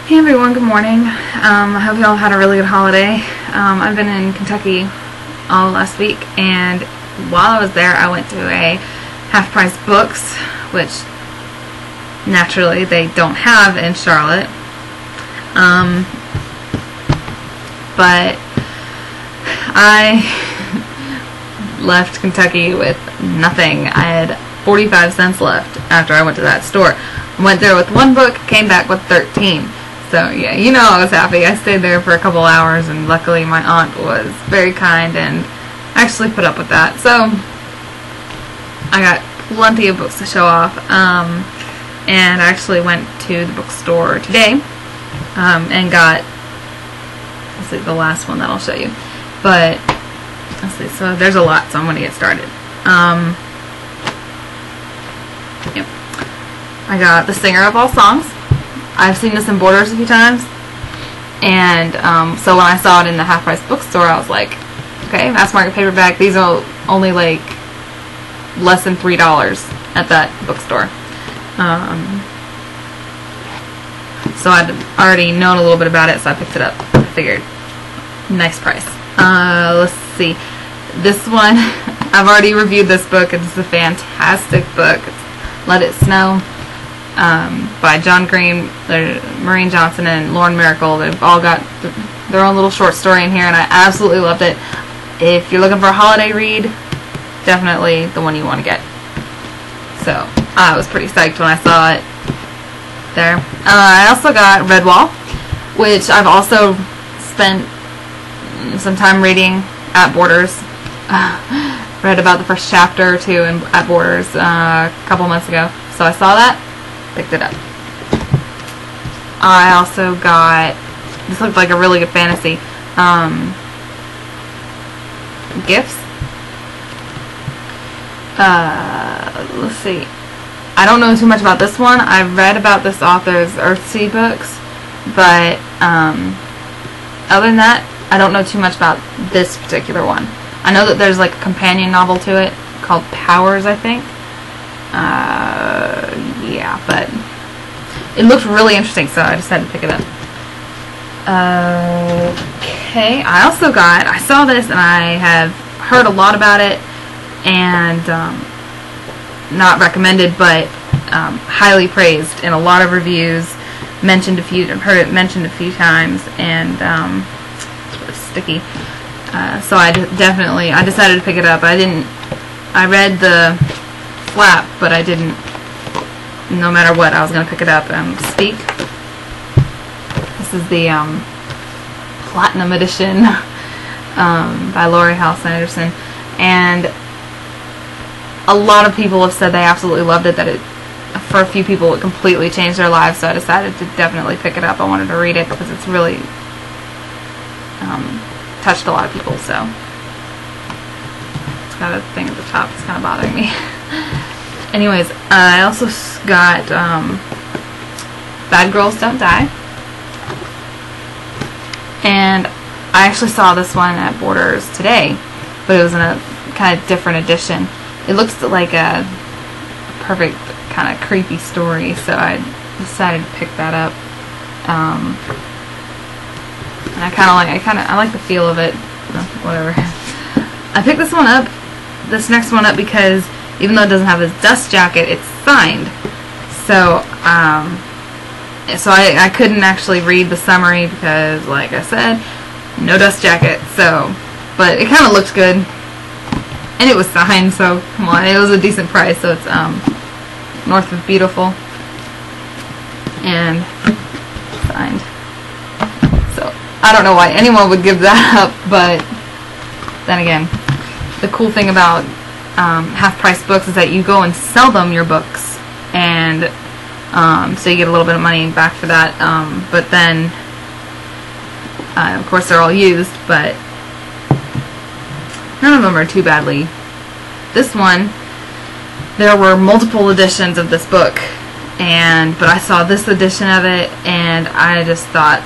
Hey everyone, good morning. I hope you all had a really good holiday. I've been in Kentucky all last week, and while I was there I went to a half-price books, which naturally they don't have in Charlotte. But I left Kentucky with nothing. I had 45 cents left after I went to that store. I went there with one book, came back with 13. So yeah, you know I was happy. I stayed there for a couple hours, and luckily my aunt was very kind and actually put up with that. So I got plenty of books to show off, and I actually went to the bookstore today and got, let's see, the last one that I'll show you. But let's see, so there's a lot, so I'm going to get started. Yep. I got The Singer of All Songs. I've seen this in Borders a few times, and so when I saw it in the half-price bookstore, I was like, okay, mass market paperback. These are only like less than $3 at that bookstore. So I'd already known a little bit about it, so I picked it up. I figured, nice price. Let's see. This one, I've already reviewed this book. It's a fantastic book. It's Let It Snow. By John Green, Maureen Johnson, and Lauren Miracle. They've all got their own little short story in here, and I absolutely loved it. If you're looking for a holiday read, definitely the one you want to get. So I was pretty psyched when I saw it there. I also got Redwall, which I've also spent some time reading at Borders. Read about the first chapter or two at Borders a couple months ago. So I saw that, picked it up. I also got, this looked like a really good fantasy, Gifts. Let's see. I don't know too much about this one. I've read about this author's Earthsea books, but other than that, I don't know too much about this particular one. I know that there's like a companion novel to it called Powers, I think. Yeah, but it looked really interesting, so I decided to pick it up. Okay, I saw this, and I have heard a lot about it, and not recommended, but highly praised in a lot of reviews. I've heard it mentioned a few times, and it's really sticky. So I decided to pick it up. I read the flap, but I didn't, no matter what, I was going to pick it up. Speak. This is the Platinum Edition by Laurie Halse Anderson, and a lot of people have said they absolutely loved it, that for a few people it completely changed their lives, so I decided to definitely pick it up. I wanted to read it because it's really touched a lot of people, so it's got a thing at the top that's kind of bothering me. Anyways, I also got Bad Girls Don't Die, and I actually saw this one at Borders today, but it was in a kind of different edition. It looks like a perfect kind of creepy story, so I decided to pick that up. And I like the feel of it. Whatever. I picked this next one up because even though it doesn't have his dust jacket, it's signed. So I couldn't actually read the summary because, like I said, no dust jacket. So, but it kind of looked good, and it was signed. So come on, it was a decent price. So it's North of Beautiful and signed. So I don't know why anyone would give that up, but then again, the cool thing about half-price books is that you go and sell them your books, and so you get a little bit of money back for that, but then of course they're all used, but none of them are too badly. This one, there were multiple editions of this book, but I saw this edition of it, and I just thought,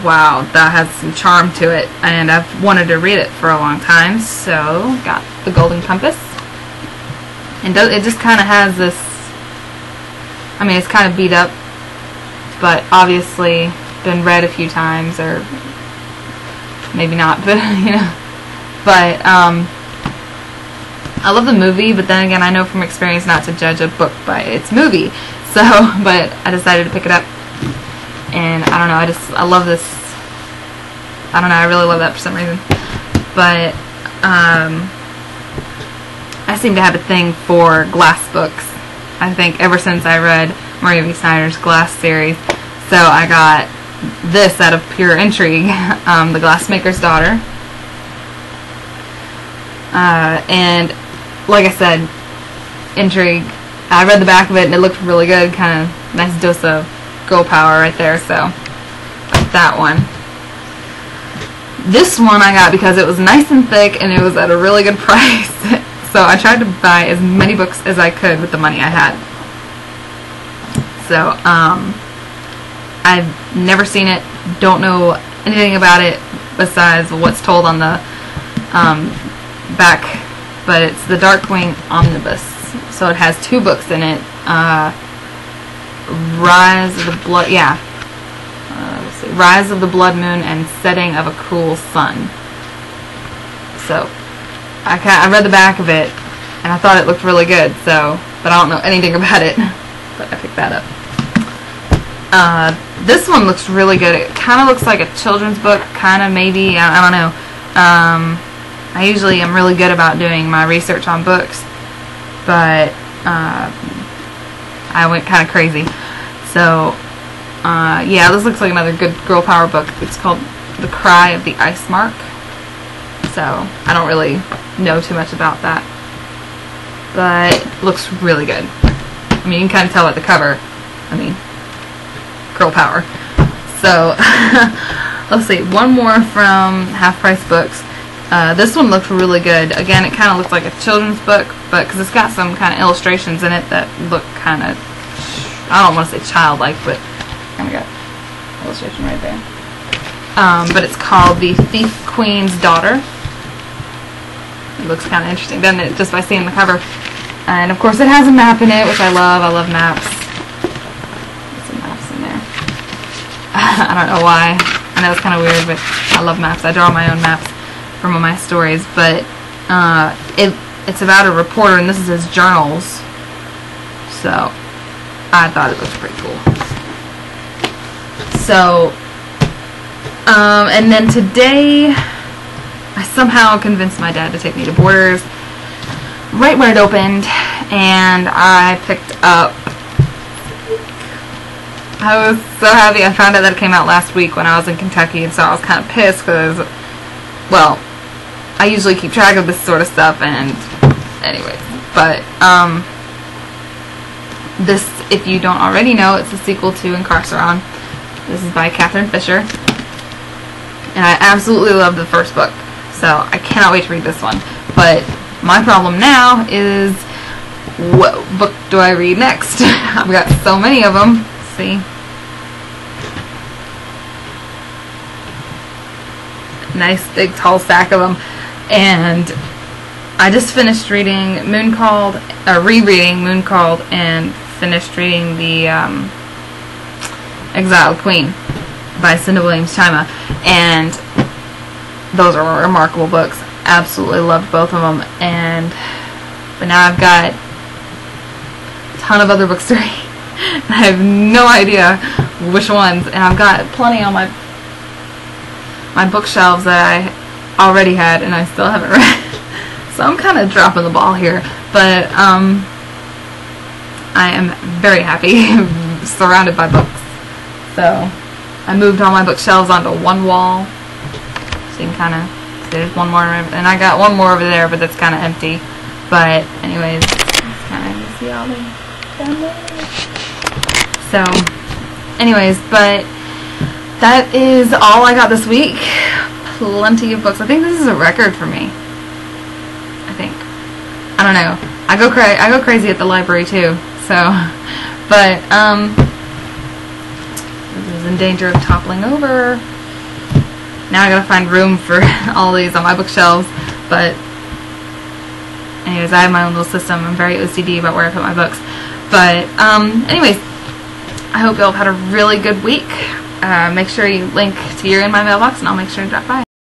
wow, that has some charm to it, and I've wanted to read it for a long time, so got The Golden Compass. And it just kind of has this, I mean, it's kind of beat up, but obviously been read a few times, or maybe not, but But I love the movie, but then again, I know from experience not to judge a book by its movie. So, but I decided to pick it up, and I don't know, I love this. I don't know, I really love that for some reason. But I seem to have a thing for glass books. I think ever since I read Maria V. Snyder's Glass series. So I got this out of pure intrigue, The Glassmaker's Daughter. And like I said, intrigue. I read the back of it and it looked really good, kind of nice dose of girl power right there, so that one. This one I got because it was nice and thick and it was at a really good price. So I tried to buy as many books as I could with the money I had. So I've never seen it, don't know anything about it besides what's told on the back, but it's the Darkwing Omnibus. So it has 2 books in it. Rise of the Blood, let's see, Rise of the Blood Moon and Setting of a Cruel Sun. So I read the back of it and I thought it looked really good. So, but I don't know anything about it. But I picked that up. This one looks really good. It kind of looks like a children's book, kind of, maybe. I don't know. I usually am really good about doing my research on books, but I went kind of crazy. So, yeah, this looks like another good girl power book. It's called The Cry of the Ice Mark. So, I don't really know too much about that, but it looks really good. I mean, you can kind of tell at the cover. I mean, girl power. So, let's see. One more from Half Price Books. This one looked really good. Again, it kind of looks like a children's book, but because it's got some kind of illustrations in it that look kind of, I don't want to say childlike, but kind of got illustration right there. But it's called The Thief Queen's Daughter. It looks kind of interesting, doesn't it? Just by seeing the cover. And of course, it has a map in it, which I love. I love maps. There's some maps in there. I don't know why. I know it's kind of weird, but I love maps. I draw my own maps from all my stories, but it's about a reporter, and this is his journals, so I thought it looked pretty cool. So and then today I somehow convinced my dad to take me to Borders right when it opened, and I picked up, I was so happy. I found out that it came out last week when I was in Kentucky, and so I was kind of pissed because, well, I usually keep track of this sort of stuff, and anyways, but this, if you don't already know, it's a sequel to Incarceron. This is by Catherine Fisher, and I absolutely love the first book, so I cannot wait to read this one. But my problem now is, what book do I read next? I've got so many of them. Let's see. Nice big tall stack of them. And I just finished reading rereading Mooncalled, and finished reading the Exiled Queen by Cinda Williams Chima, and those are remarkable books. Absolutely loved both of them, but now I've got a ton of other books to read. I have no idea which ones, and I've got plenty on my bookshelves that I already had and I still haven't read. So I'm kind of dropping the ball here, but I am very happy surrounded by books. So I moved all my bookshelves onto one wall, so you can kind of see there's one more, and I got one more over there, but that's kind of empty. But anyways, it's kind of, see all the down there. So anyways, but that is all I got this week. Plenty of books. I think this is a record for me. I think. I don't know. I go crazy at the library too. So, but this is in danger of toppling over. Now I gotta find room for all these on my bookshelves. But anyways, I have my own little system. I'm very OCD about where I put my books. But anyways, I hope y'all have had a really good week. make sure you link to your In My Mailbox, and I'll make sure to drop by.